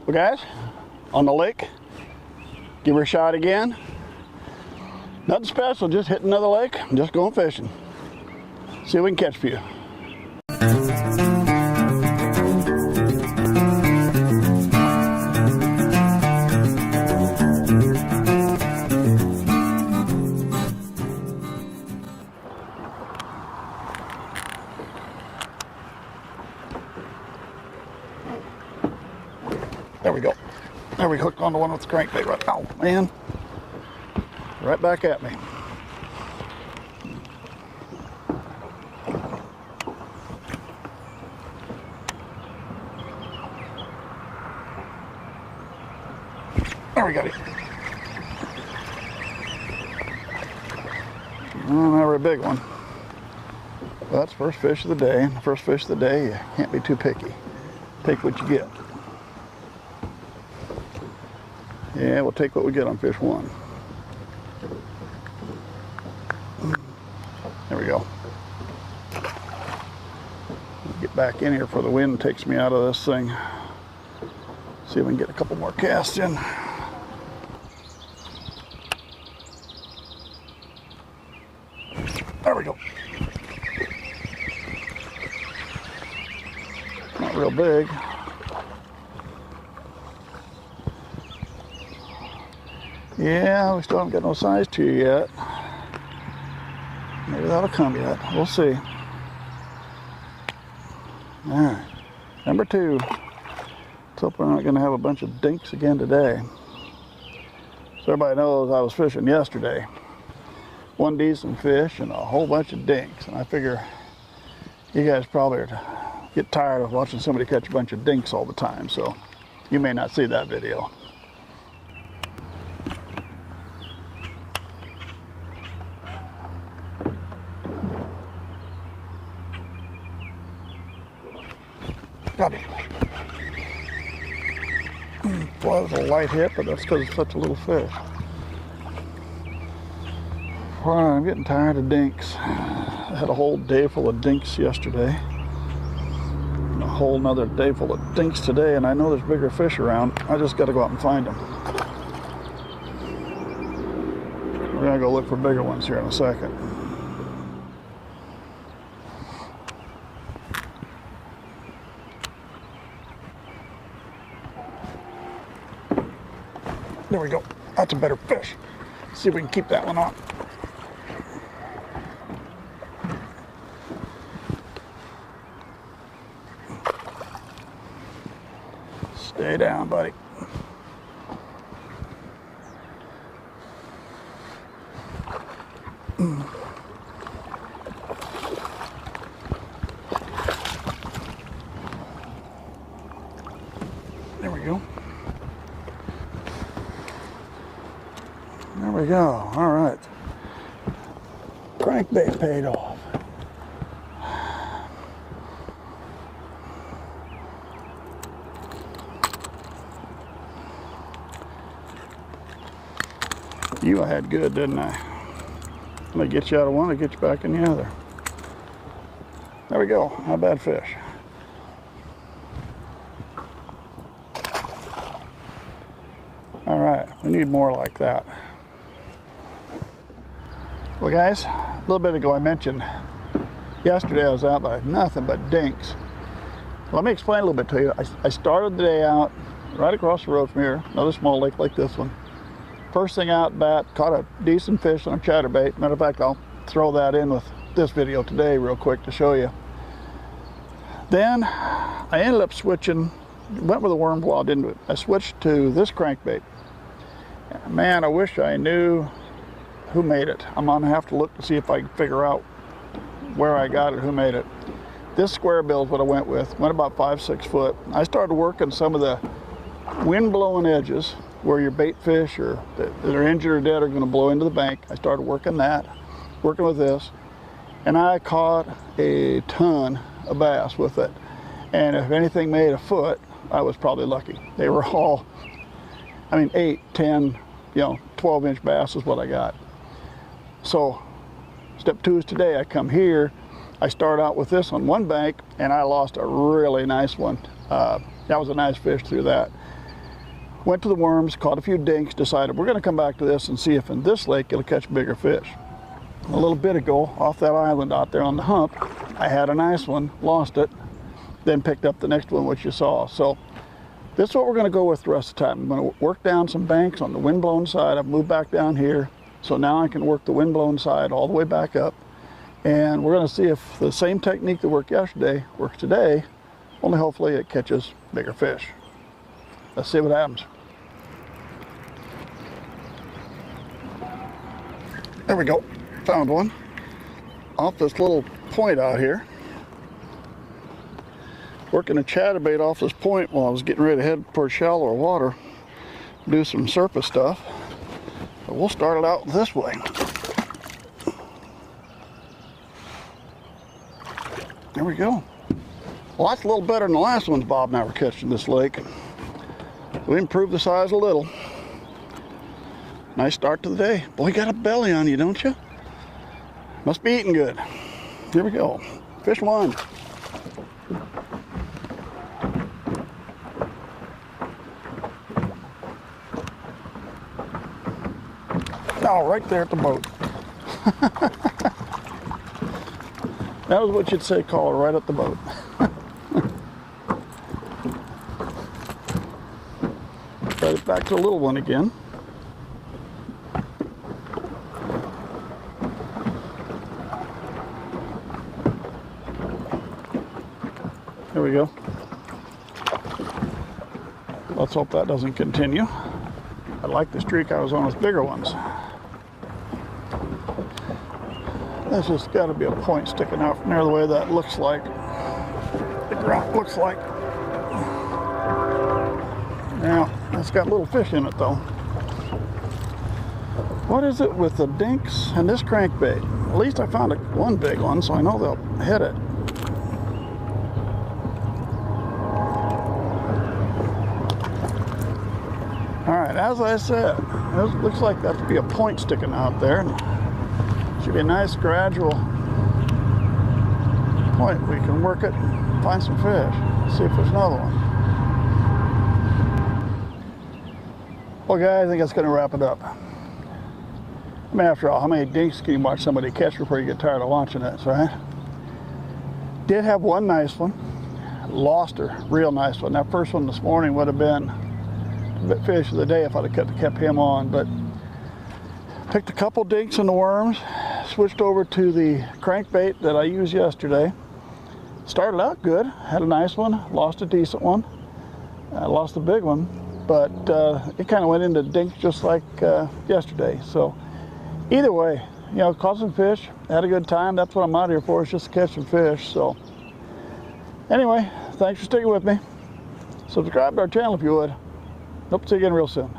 Well guys, on the lake, give her a shot again. Nothing special, just hitting another lake, just going fishing. See if we can catch a few. There we go. There we hooked on the one with the crankbait right now. Oh, man. Right back at me. There we got it. Not a very big one. Well, that's first fish of the day. And the first fish of the day, you can't be too picky. Take what you get. Yeah, we'll take what we get on fish one. There we go. Get back in here before the wind takes me out of this thing. See if we can get a couple more casts in. There we go. Not real big. Yeah, we still haven't got no size to you yet. Maybe that'll come yet. We'll see. All right, number two. Let's hope we're not going to have a bunch of dinks again today. So everybody knows I was fishing yesterday. One decent fish and a whole bunch of dinks. And I figure you guys probably get tired of watching somebody catch a bunch of dinks all the time. So you may not see that video. Got it. Boy, that was a light hit, but that's because it's such a little fish. Boy, I'm getting tired of dinks. I had a whole day full of dinks yesterday. And a whole nother day full of dinks today, and I know there's bigger fish around. I just got to go out and find them. We're going to go look for bigger ones here in a second. There we go. That's a better fish. Let's see if we can keep that one on. Stay down, buddy. There we go. There we go. All right. Crankbait paid off. I had good, didn't I? Let me get you out of one, I'll get you back in the other. There we go. Not a bad fish. All right. We need more like that. Well guys, a little bit ago I mentioned yesterday I was out by nothing but dinks. Let me explain a little bit to you. I started the day out right across the road from here, another small lake like this one. First thing out bat, caught a decent fish on a chatterbait. Matter of fact, I'll throw that in with this video today real quick to show you. Then I ended up switching, went with a worm claw, didn't do it. I switched to this crankbait. Man, I wish I knew who made it. I'm gonna have to look to see if I can figure out where I got it, who made it. This square bill is what I went with. Went about 5-6 foot. I started working some of the wind blowing edges where your bait fish or that are injured or dead are going to blow into the bank. I started working that, working with this, and I caught a ton of bass with it. And if anything made a foot, I was probably lucky. They were all, I mean, 8, 10, 12-inch bass is what I got. So step 2 is today. I come here, I start out with this on one bank, and I lost a really nice one. That was a nice fish through that. Went to the worms, caught a few dinks, decided we're going to come back to this and see if in this lake it'll catch bigger fish. A little bit ago, off that island out there on the hump, I had a nice one, lost it, then picked up the next one, which you saw. So this is what we're going to go with the rest of the time. I'm going to work down some banks on the windblown side. I've moved back down here, so now I can work the windblown side all the way back up. And we're going to see if the same technique that worked yesterday works today, only hopefully it catches bigger fish. Let's see what happens. There we go. Found one off this little point out here. Working a chatterbait off this point while I was getting ready to head towards shallower water, do some surface stuff. But we'll start it out this way. There we go. Well, that's a little better than the last ones Bob and I were catching this lake. We improved the size a little. Nice start to the day. Boy, you got a belly on you, don't you? Must be eating good. Here we go. Fish one. Oh, right there at the boat. That was what you'd say, call her right at the boat. Try it back to the little one again. There we go. Let's hope that doesn't continue. I like the streak I was on with bigger ones. There's just got to be a point sticking out from there the way that looks like. The ground looks like. Now, it's got little fish in it though. What is it with the dinks and this crankbait? At least I found one big one, so I know they'll hit it. Alright, as I said, it looks like that to be a point sticking out there. Should be a nice gradual point. We can work it, find some fish, see if there's another one. Well guys, I think that's going to wrap it up. I mean, after all, how many dinks can you watch somebody catch before you get tired of launching it, right? Did have one nice one. Lost her, real nice one. That first one this morning would have been fish of the day if I'd have kept him on, but picked a couple dinks in the worms, switched over to the crankbait that I used yesterday. Started out good, had a nice one, lost a decent one, lost a big one, but it kind of went into dinks just like yesterday. So either way, you know, caught some fish, had a good time. That's what I'm out here for, is just to catch some fish. So anyway, thanks for sticking with me. Subscribe to our channel if you would. Hope to see you again real soon.